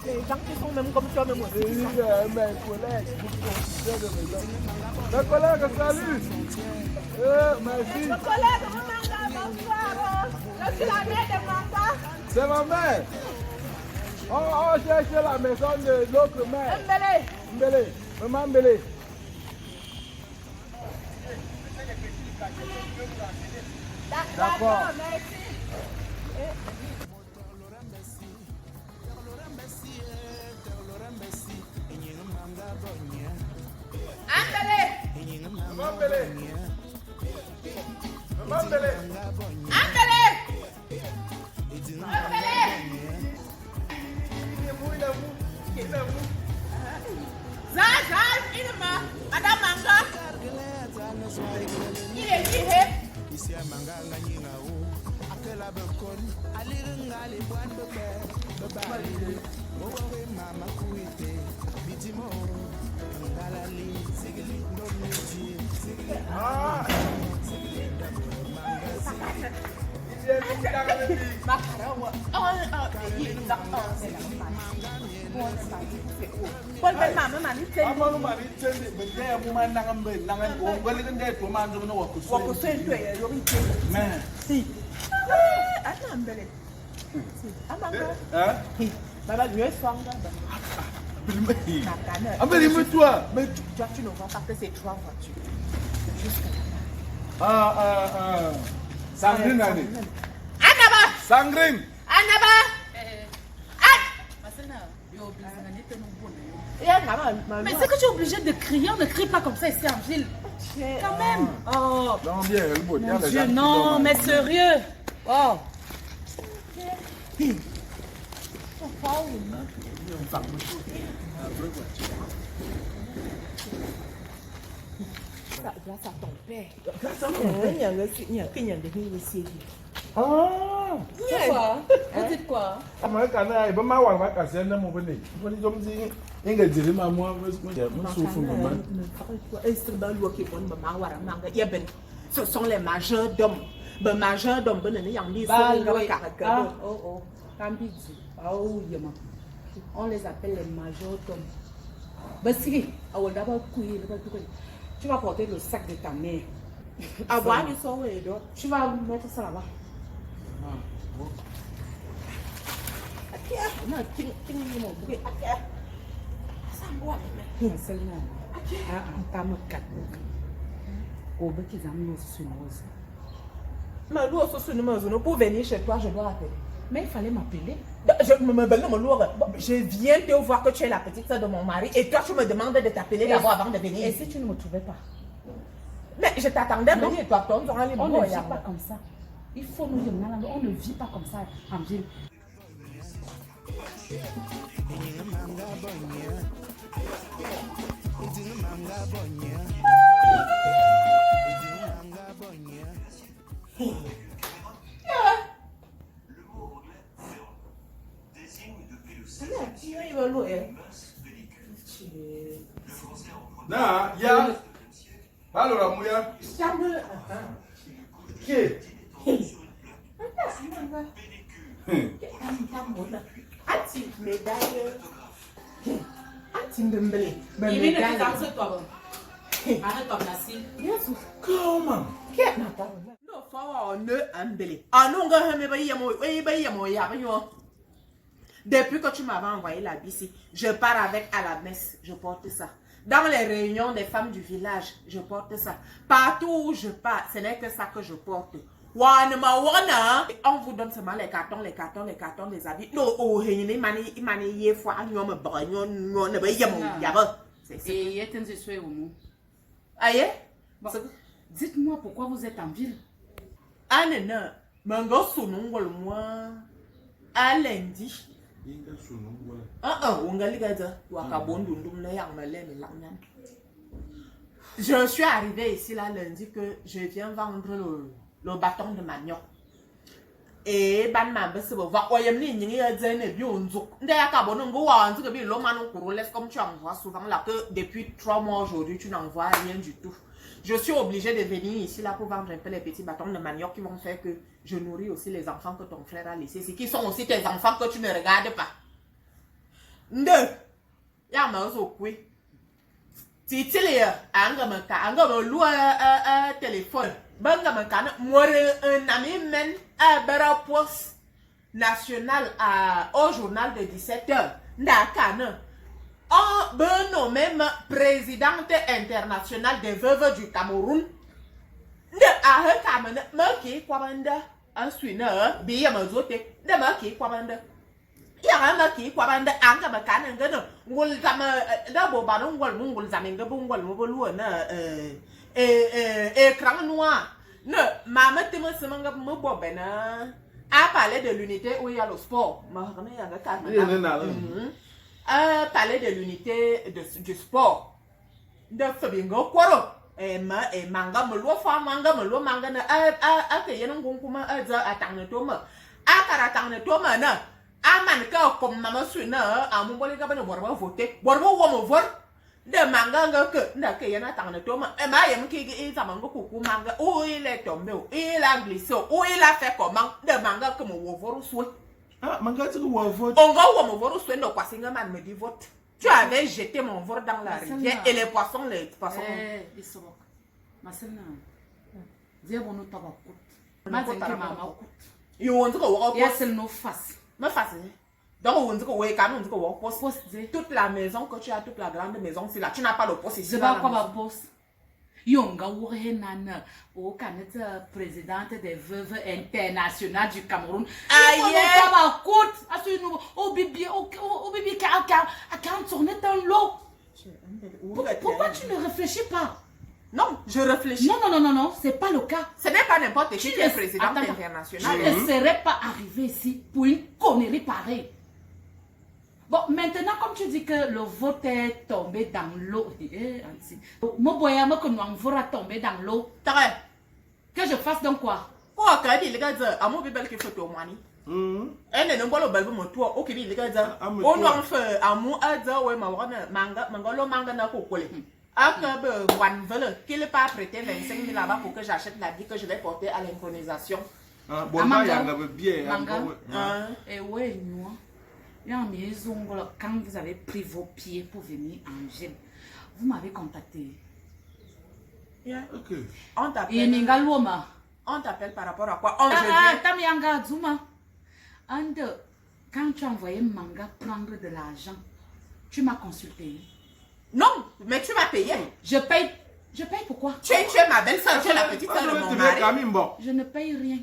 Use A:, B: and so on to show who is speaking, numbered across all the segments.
A: des gens qui sont même comme toi, même aussi.
B: Mes collègues, mes collègues, salut. Merci.
A: Mon collègue, bonsoir. Je suis la mère de Manga.
B: C'est ma mère. On cherche la maison de l'autre mère.
A: Mbele.
B: Mbele. Maman Mbele. D'accord.
A: Merci. Ambele.
B: Maman Mbele. Maman Mbele.
A: Ambele. Ambele. Zaza, Inema, Madame Manga. Il est lié.
B: Ah. Toi.
A: Mais toi, tu ne vois pas que c'est trois voitures. Jusqu'à
B: Sangrine,
A: Annaba!
B: Sangrine.
A: Annaba!
C: Mais c'est que tu es obligé de crier, on ne crie pas comme ça ici en ville. Quand même. Oh.
B: Non, bien, le beau,
C: Mon Dieu, non, mais sérieux. Oh.
A: Grâce à ton père. Grâce à ton père.
B: Ah.
C: Quoi? Vous dites quoi?
B: Ama kana ibe ma wa ka se na mo bene. Ko ni jom zi inga jiri ma mo sufu mama.
A: Ce sont les majordomes. Les majordomes,
C: on les appelle les majordomes. Basiri, tu vas porter le sac de ta mère. Tu vas mettre ça là-bas.
A: Pour venir chez toi, je dois appeler.
C: Mais il fallait m'appeler.
A: Je viens te voir que tu es la petite soeur de mon mari et toi tu me demandes de t'appeler d'abord avant de venir.
C: Et si tu ne me trouvais pas?
A: Mais je t'attendais à venir et toi, on aura les
C: On
A: mots.
C: ne vit pas comme ça. Il faut nous dire, on ne vit pas comme ça en ville.
B: Na, ya. Alors, Mouya. Qui? Comment?
A: Depuis que tu m'avais envoyé la bici, je pars avec à la messe, je porte ça. Dans les réunions des femmes du village, je porte ça. Partout où je pars, ce n'est que ça que je porte. On vous donne seulement les cartons des habits.
C: Dites-moi pourquoi vous êtes en ville.
A: À lundi. Je suis arrivée ici là lundi que je viens vendre le bâton de manioc. Et ban mambe se va oyemni nyingi ya zene bi onzo. Nde ya kabono ngo wa onzo bi lo manu laisse comme tu envoies souvent là que depuis 3 mois aujourd'hui tu n'envoies rien du tout. Je suis obligée de venir ici là pour vendre un peu les petits bâtons de manioc qui vont faire que je nourris aussi les enfants que ton frère a laissés. C'est qui sont aussi tes enfants que tu ne regardes pas. Nde. Ya ma zo kwe. Titili anga me lou téléphone. Banga me kana more un ami men à bera poste national au journal de 17h. Nda kana. On ben non même présidente internationale des veuves du Cameroun. Nde a he kamene me ki kwabanda. Aswina biya mazote. Nde me ki kwabanda. Ya ma ki kwabanda anga me kana ngano. Ngul zama da bo ba ngul zama ngul mo lu na écran noir. Ne mama te me semanga me bo bena. A parler de l'unité où il y a le sport. Ma rame yanga kana. Parler de l'unité du sport. De Fabingo Kwaro. Et manga me lo fa manga na ke yenu ngukuma aza atang to ma. Akara tang to ma na. Aman ka comme mama su na amumbole ka bana borba voter. Borba wo mo vor. De manga nga ke na ke yana tang to ma. E ma yem ki e za manga kuku manga. Où il est tombé, il a glissé, où il a fait comment. De manga que mo wo vor souhait.
B: Ah, manga tu wo vote.
A: On va où mon vor souhait no kwasinga man me dit vote. Tu avais jeté mon vor dans la rivière et les poissons.
C: Eh, ils sont. Ma sœur, dis bon nous t'avons coûte. Ma sœur, maman coûte.
A: You want to go
C: Il y a seul nos faces.
A: Me face. Donc on dit que ouais quand on dit que on poste toute la maison que tu as, toute la grande maison, c'est là. Tu n'as pas le poste ici.
C: Je vais quoi ma poste. Yonga Wurenan, au Canada, présidente des veuves internationales du Cameroun.
A: Aïe!
C: Ma coûte. Au bébé, qui a tourné dans l'eau. Pourquoi tu ne réfléchis pas?
A: Non, je réfléchis.
C: Non, c'est pas le cas.
A: Ce n'est pas n'importe qui est président international.
C: Tu ne serais pas arrivé ici pour une connerie pareille. Bon, maintenant, comme tu dis que le vote est tombé dans l'eau, mon boyama que nous envoie tomber dans l'eau. Que je fasse donc quoi?
A: Quoi, quand il regarde, à mon bébé qui fait au mani. Elle ne pas le bel mon toit, ok, il regarde. On en fait à mon adza, ouais, manga n'a pas collé. Ah, que one veut qu'il n'est pas prêté 25 000 là-bas pour que j'achète la vie que je vais porter à l'inchronisation.
B: Ah, bon, il y a un bien.
C: Et ouais, nous. Quand vous avez pris vos pieds pour venir en Gênes, vous m'avez contacté.
A: Yeah.
B: Ok.
A: On t'appelle par rapport à quoi?
C: Quand tu as envoyé Manga prendre de l'argent, tu m'as consulté.
A: Non, mais tu vas payer.
C: Je paye pourquoi?
A: Tu es ma belle-soeur, tu es la petite soeur de mon mari.
C: Je ne paye rien.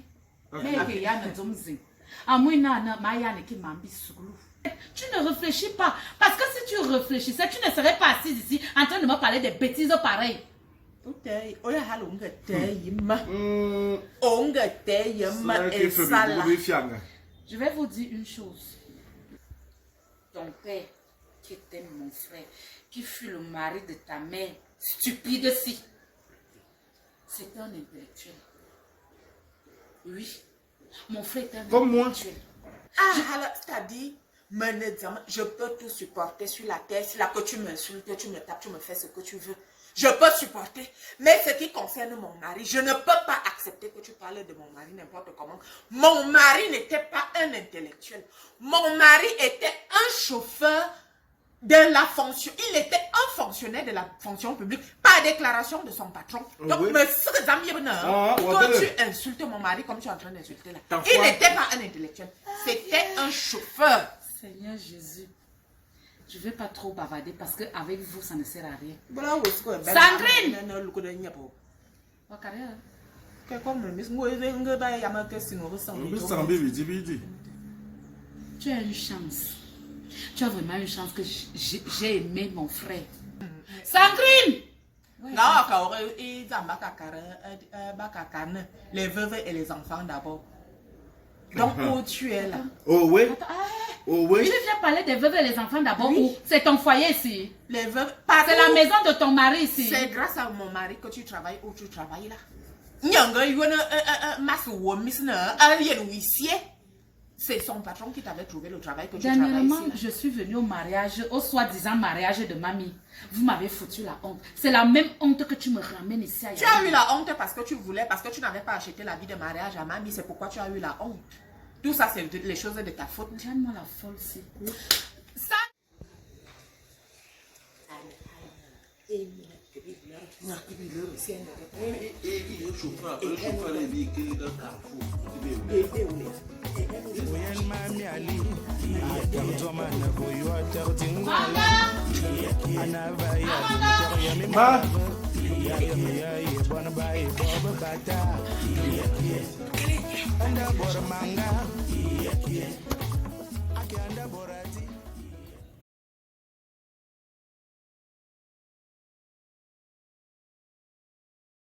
C: Tu ne réfléchis pas. Parce que si tu réfléchissais, tu ne serais pas assise ici en train de me parler des bêtises pareilles. Je vais vous dire une chose. Ton père, qui était mon frère, qui fut le mari de ta mère, stupide si. C'est un intellectuel. Oui, mon frère est un intellectuel.
A: C'est-à-dire, je peux tout supporter sur la terre. Si là que tu m'insultes, tu me tapes, tu me fais ce que tu veux. Je peux supporter. Mais ce qui concerne mon mari, je ne peux pas accepter que tu parles de mon mari n'importe comment. Mon mari n'était pas un intellectuel. Mon mari était un chauffeur de la fonction. Il était un fonctionnaire de la fonction publique par déclaration de son patron. Donc,
B: oui.
A: Quand tu insultes mon mari comme tu es en train d'insulter là, il n'était pas un intellectuel. C'était un chauffeur.
C: Seigneur Jésus, je ne vais pas trop bavarder parce qu'avec vous, ça ne sert à rien.
A: Sandrine!
C: Tu as une chance. Tu as vraiment une chance que j'ai aimé mon frère. Sandrine!
A: Les veuves et les enfants d'abord. Donc, où tu es là?
B: Oh oui.
C: Oh oui. Tu viens parler des veuves et les enfants d'abord. Oui. C'est ton foyer ici.
A: Les veuves.
C: C'est la maison de ton mari ici.
A: C'est grâce à mon mari que tu travailles où tu travailles là. C'est son patron qui t'avait trouvé le travail que tu travailles ici.
C: Dernièrement, je suis venue au mariage, au soi-disant mariage de mamie. Vous m'avez foutu la honte. C'est la même honte que tu me ramènes ici.
A: Tu as eu la honte parce que tu voulais, parce que tu n'avais pas acheté la vie de mariage à mamie. C'est pourquoi tu as eu la honte. Tout ça, c'est les choses de ta faute.
C: Tiens-moi la folle, c'est
A: ça.
B: Ma